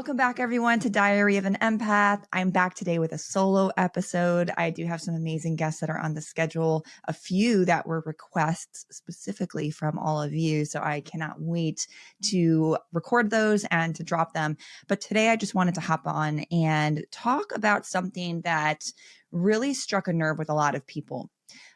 Welcome back, everyone, to Diary of an Empath. I'm back today with a solo episode. I do have some amazing guests that are on the schedule, a few that were requests specifically from all of you. So I cannot wait to record those and to drop them. But today I just wanted to hop on and talk about something that really struck a nerve with a lot of people.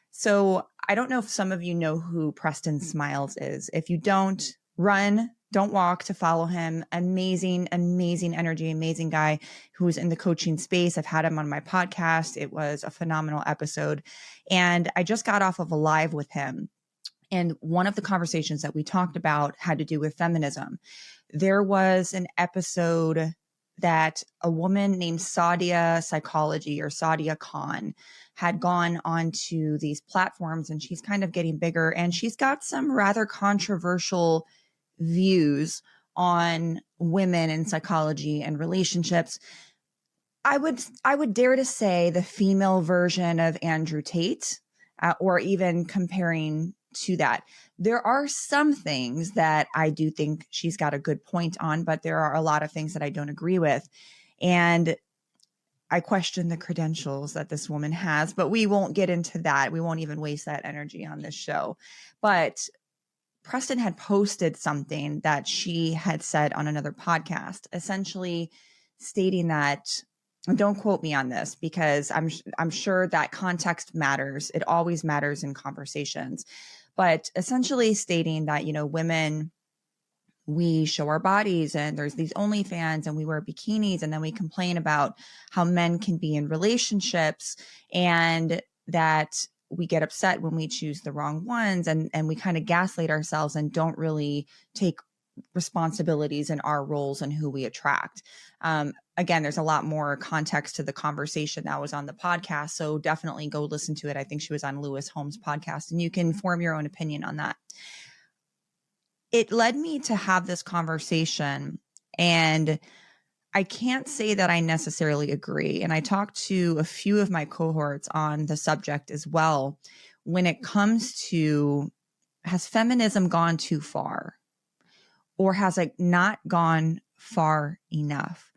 So I don't know if some of you know who Preston Smiles is. If you don't, run. Don't walk to follow him. Amazing, amazing energy, amazing guy who's in the coaching space. I've had him on my podcast. It was a phenomenal episode. And I just got off of a live with him. And one of the conversations that we talked about had to do with feminism. There was an episode that a woman named Sadia Psychology or Sadia Khan had gone onto these platforms, and she's kind of getting bigger, and she's got some rather controversial views on women and psychology and relationships. I would dare to say the female version of Andrew Tate, or even comparing to that. There are some things that I do think she's got a good point on, but there are a lot of things that I don't agree with. And I question the credentials that this woman has, but we won't get into that. We won't even waste that energy on this show. But Preston had posted something that she had said on another podcast, essentially stating that, and don't quote me on this because I'm sure that context matters. It always matters in conversations, but essentially stating that, women, we show our bodies and there's these OnlyFans and we wear bikinis, and then we complain about how men can be in relationships and that we get upset when we choose the wrong ones, and we kind of gaslight ourselves and don't really take responsibilities in our roles and who we attract. Again, there's a lot more context to the conversation that was on the podcast, so definitely go listen to it. I think she was on Lewis Holmes' podcast, and you can form your own opinion on that. It led me to have this conversation, and I can't say that I necessarily agree. And I talked to a few of my cohorts on the subject as well. When it comes to, has feminism gone too far, or has it not gone far enough?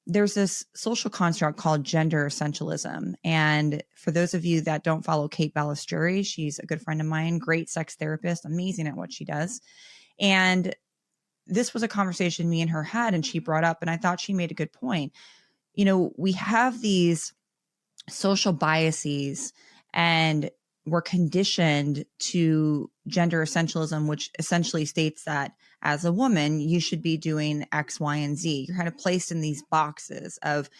There's this social construct called gender essentialism. And for those of you that don't follow Kate Ballisturi, she's a good friend of mine, great sex therapist, amazing at what she does. And this was a conversation me and her had, and she brought up, and I thought she made a good point. We have these social biases, and we're conditioned to gender essentialism, which essentially states that as a woman, you should be doing X, Y, and Z. You're kind of placed in these boxes of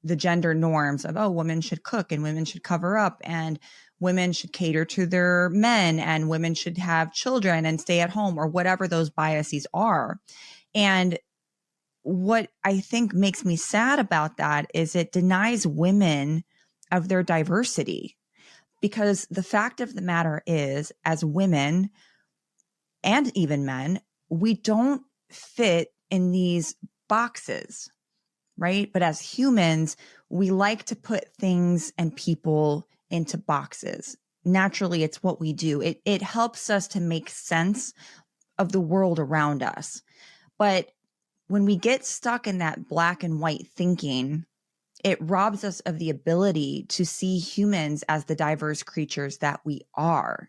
the gender norms of, women should cook and women should cover up and women should cater to their men and women should have children and stay at home, or whatever those biases are. And what I think makes me sad about that is it denies women of their diversity, because the fact of the matter is, as women and even men, we don't fit in these boxes, right? But as humans, we like to put things and people into boxes. Naturally, it's what we do. It helps us to make sense of the world around us. But when we get stuck in that black and white thinking, it robs us of the ability to see humans as the diverse creatures that we are.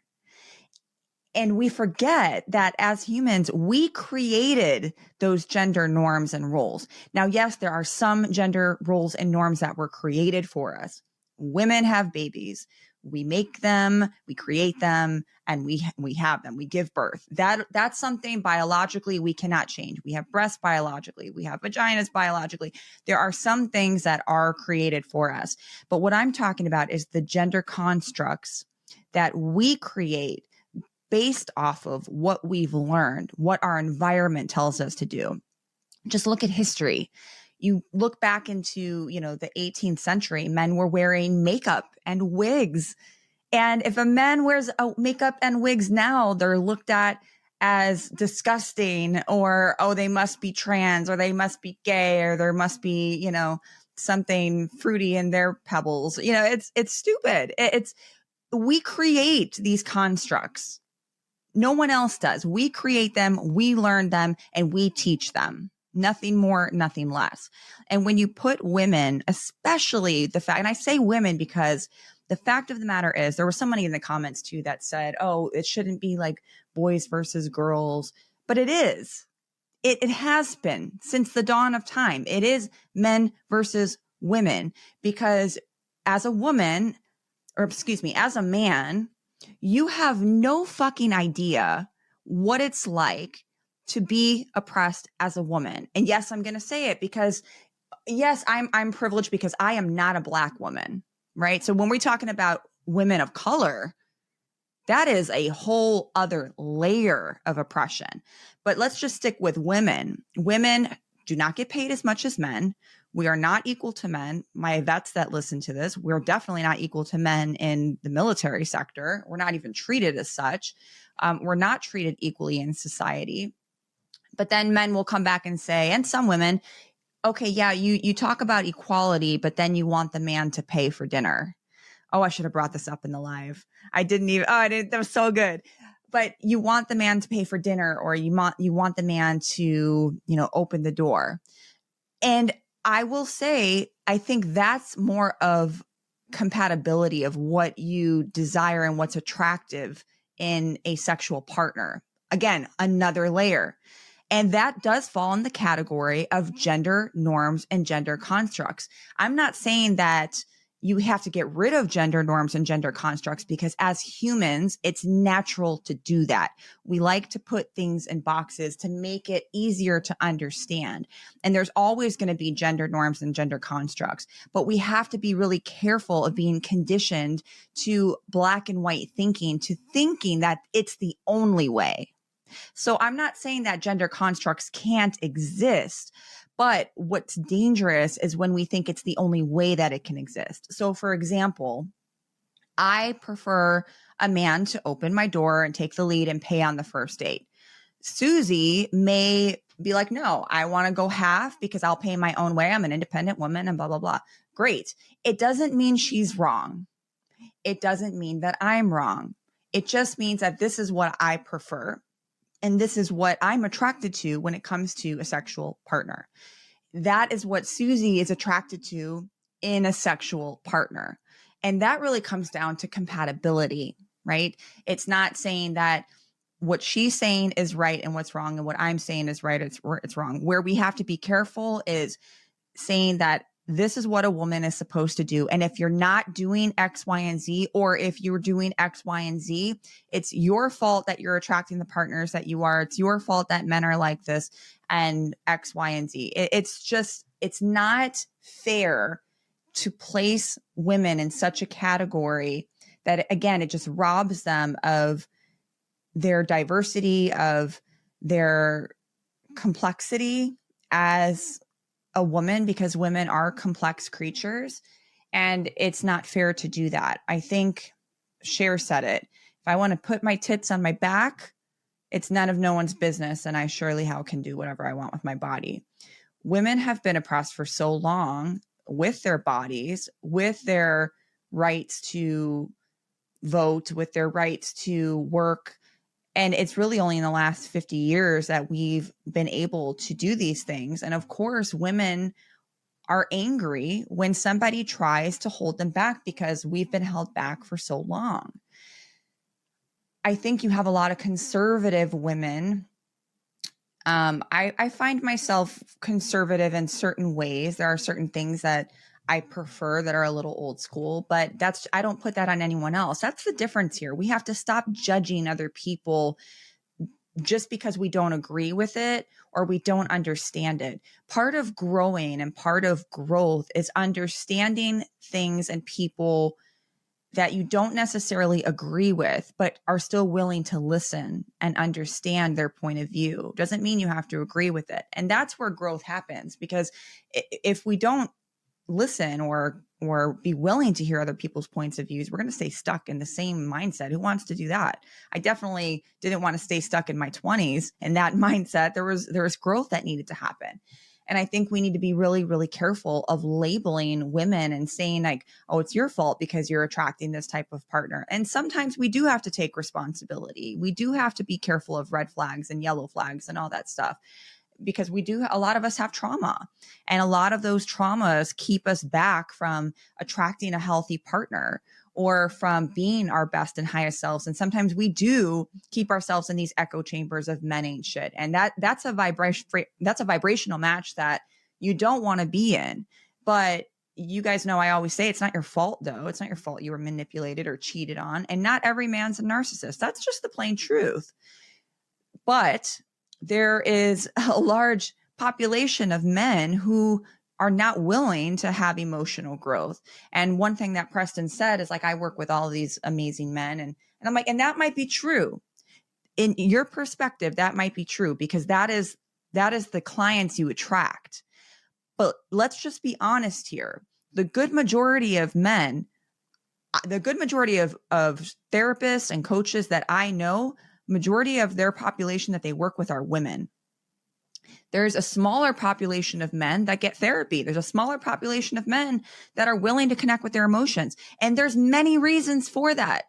And we forget that as humans, we created those gender norms and roles. Now, yes, there are some gender roles and norms that were created for us. Women have babies. We make them, we create them, and we have them. We give birth. That's something biologically we cannot change. We have breasts biologically. We have vaginas biologically. There are some things that are created for us. But what I'm talking about is the gender constructs that we create based off of what we've learned, what our environment tells us to do. Just look at history. You look back into, the 18th century, men were wearing makeup and wigs. And if a man wears makeup and wigs now, they're looked at as disgusting, or, they must be trans, or they must be gay, or there must be, something fruity in their pebbles. It's stupid. We create these constructs. No one else does. We create them, we learn them, and we teach them. Nothing more, nothing less. And when you put women, especially the fact, and I say women because the fact of the matter is, there was somebody in the comments too that said, oh, it shouldn't be like boys versus girls, but it is. It has been since the dawn of time. It is men versus women, because as a woman, or excuse me, as a man, you have no fucking idea what it's like to be oppressed as a woman. And yes, I'm going to say it because yes, I'm privileged because I am not a Black woman, right? So when we're talking about women of color, that is a whole other layer of oppression. But let's just stick with women. Women do not get paid as much as men. We are not equal to men. My vets that listen to this, we're definitely not equal to men in the military sector. We're not even treated as such. We're not treated equally in society. But then men will come back and say, and some women, okay, yeah, you talk about equality, but then you want the man to pay for dinner. Oh, I should have brought this up in the live. I didn't even, oh, I didn't, that was so good. But you want the man to pay for dinner, or you want the man to, open the door. And I will say, I think that's more of compatibility of what you desire and what's attractive in a sexual partner. Again, another layer. And that does fall in the category of gender norms and gender constructs. I'm not saying that you have to get rid of gender norms and gender constructs, because as humans, it's natural to do that. We like to put things in boxes to make it easier to understand. And there's always going to be gender norms and gender constructs, but we have to be really careful of being conditioned to black and white thinking, to thinking that it's the only way. So I'm not saying that gender constructs can't exist, but what's dangerous is when we think it's the only way that it can exist. So for example, I prefer a man to open my door and take the lead and pay on the first date. Susie may be like, no, I want to go half because I'll pay my own way. I'm an independent woman and blah, blah, blah. Great. It doesn't mean she's wrong. It doesn't mean that I'm wrong. It just means that this is what I prefer. And this is what I'm attracted to when it comes to a sexual partner. That is what Susie is attracted to in a sexual partner. And that really comes down to compatibility, right? It's not saying that what she's saying is right and what's wrong, and what I'm saying is right, it's wrong. Where we have to be careful is saying that this is what a woman is supposed to do. And if you're not doing X, Y, and Z, or if you're doing X, Y, and Z, it's your fault that you're attracting the partners that you are. It's your fault that men are like this and X, Y, and Z. It's not fair to place women in such a category that, again, it just robs them of their diversity, of their complexity as a woman, because women are complex creatures, and it's not fair to do that. I think Cher said it. If I want to put my tits on my back, it's none of no one's business, and I surely how can do whatever I want with my body. Women have been oppressed for so long with their bodies, with their rights to vote, with their rights to work. And it's really only in the last 50 years that we've been able to do these things. And of course, women are angry when somebody tries to hold them back because we've been held back for so long. I think you have a lot of conservative women. I find myself conservative in certain ways. There are certain things that I prefer that are a little old school, but I don't put that on anyone else. That's the difference here. We have to stop judging other people just because we don't agree with it or we don't understand it. Part of growing and part of growth is understanding things and people that you don't necessarily agree with, but are still willing to listen and understand their point of view. Doesn't mean you have to agree with it. And that's where growth happens, because if we don't listen or be willing to hear other people's points of views, we're going to stay stuck in the same mindset. Who wants to do that? I definitely didn't want to stay stuck in my 20s in that mindset. There was growth that needed to happen. And I think we need to be really, really careful of labeling women and saying like, oh, it's your fault because you're attracting this type of partner. And sometimes we do have to take responsibility. We do have to be careful of red flags and yellow flags and all that stuff. because a lot of us have trauma, and a lot of those traumas keep us back from attracting a healthy partner or from being our best and highest selves. And sometimes we do keep ourselves in these echo chambers of men ain't shit. And that's a vibrational match that you don't want to be in. But you guys know, I always say, it's not your fault though. It's not your fault you were manipulated or cheated on. And not every man's a narcissist. That's just the plain truth. But there is a large population of men who are not willing to have emotional growth. And one thing that Preston said is, like, I work with all of these amazing men, and I'm like, and that might be true. In your perspective, that might be true, because that is the clients you attract. But let's just be honest here. The good majority of men, the good majority of therapists and coaches that I know, majority of their population that they work with are women. There's a smaller population of men that get therapy. There's a smaller population of men that are willing to connect with their emotions. And there's many reasons for that.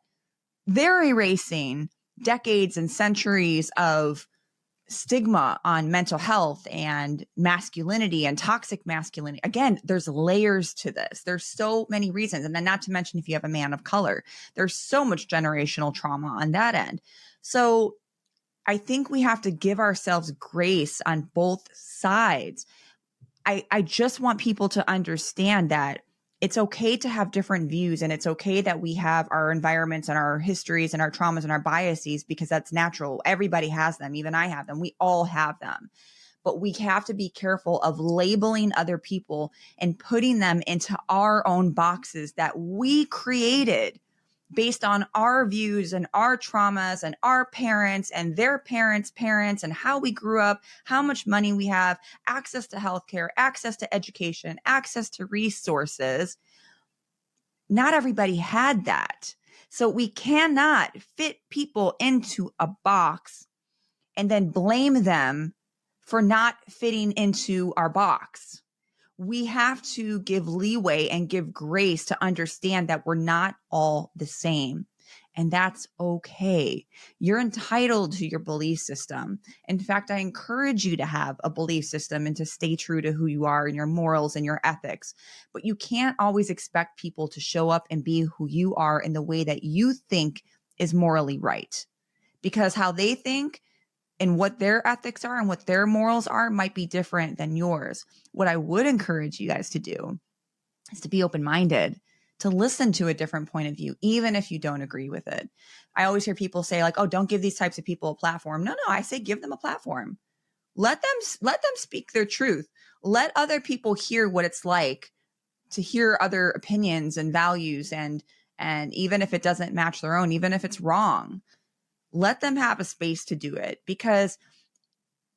They're erasing decades and centuries of stigma on mental health and masculinity and toxic masculinity. Again, there's layers to this. There's so many reasons. And then not to mention, if you have a man of color, there's so much generational trauma on that end. So I think we have to give ourselves grace on both sides. I just want people to understand that it's okay to have different views, and it's okay that we have our environments and our histories and our traumas and our biases, because that's natural. Everybody has them. Even I have them. We all have them. But we have to be careful of labeling other people and putting them into our own boxes that we created based on our views and our traumas and our parents and their parents' parents and how we grew up, how much money we have, access to healthcare, access to education, access to resources. Not everybody had that. So we cannot fit people into a box and then blame them for not fitting into our box. We have to give leeway and give grace to understand that we're not all the same. And that's okay. You're entitled to your belief system. In fact, I encourage you to have a belief system and to stay true to who you are and your morals and your ethics. But you can't always expect people to show up and be who you are in the way that you think is morally right. Because how they think and what their ethics are and what their morals are might be different than yours. What I would encourage you guys to do is to be open-minded, to listen to a different point of view, even if you don't agree with it. I always hear people say, like, oh, don't give these types of people a platform. No, I say give them a platform. Let them speak their truth. Let other people hear what it's like to hear other opinions and values, and even if it doesn't match their own, even if it's wrong. Let them have a space to do it, because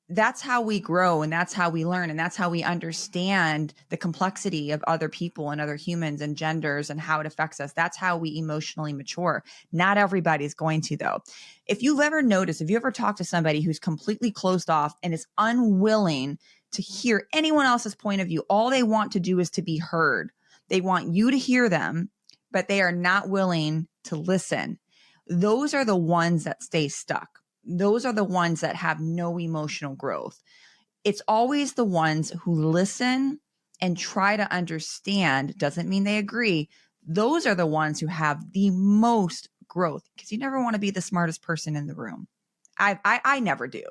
that's how we grow, and that's how we learn, and that's how we understand the complexity of other people and other humans and genders and how it affects us. That's how we emotionally mature. Not everybody's going to, though. If you've ever noticed, if you ever talked to somebody who's completely closed off and is unwilling to hear anyone else's point of view, all they want to do is to be heard. They want you to hear them, but they are not willing to listen. Those are the ones that stay stuck. Those are the ones that have no emotional growth. It's always the ones who listen and try to understand. Doesn't mean they agree. Those are the ones who have the most growth, because you never want to be the smartest person in the room. I never do.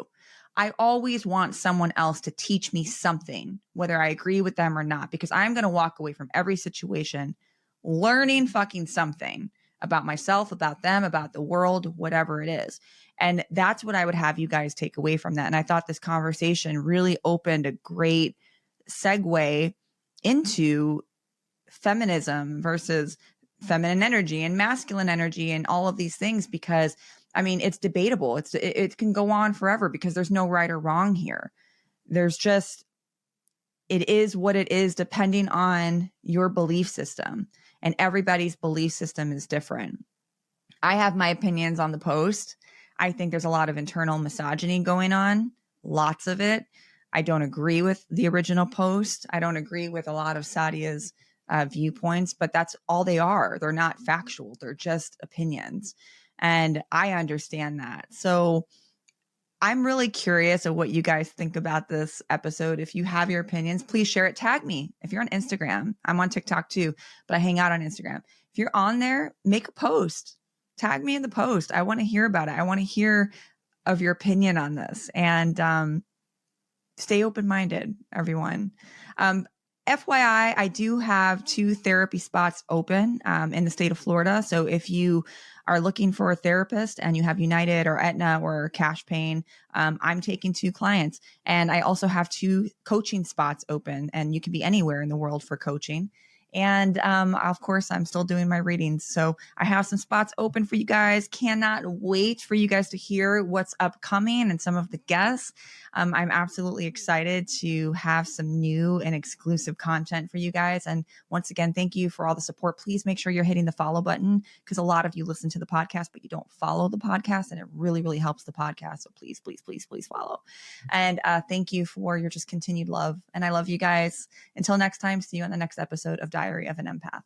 I always want someone else to teach me something, whether I agree with them or not, because I'm going to walk away from every situation learning fucking something about myself, about them, about the world, whatever it is. And that's what I would have you guys take away from that. And I thought this conversation really opened a great segue into feminism versus feminine energy and masculine energy and all of these things, because I mean, it's debatable. It can go on forever, because there's no right or wrong here. There's just, it is what it is depending on your belief system. And everybody's belief system is different. I have my opinions on the post. I think there's a lot of internal misogyny going on, lots of it. I don't agree with the original post. I don't agree with a lot of Sadia's viewpoints, but that's all they are. They're not factual. They're just opinions. And I understand that. So I'm really curious of what you guys think about this episode. If you have your opinions, please share it. Tag me. If you're on Instagram, I'm on TikTok too, but I hang out on Instagram. If you're on there, make a post. Tag me in the post. I want to hear about it. I want to hear of your opinion on this. And stay open-minded, everyone. FYI, I do have 2 therapy spots open in the state of Florida. So if you are looking for a therapist and you have United or Aetna or cash paying, I'm taking 2 clients. And I also have 2 coaching spots open, and you can be anywhere in the world for coaching. And of course, I'm still doing my readings. So I have some spots open for you guys. Cannot wait for you guys to hear what's upcoming and some of the guests. I'm absolutely excited to have some new and exclusive content for you guys. And once again, thank you for all the support. Please make sure you're hitting the follow button, because a lot of you listen to the podcast, but you don't follow the podcast, and it really, really helps the podcast. So please, please, please, please follow. And thank you for your just continued love. And I love you guys. Until next time, see you on the next episode of Diary of an Empath.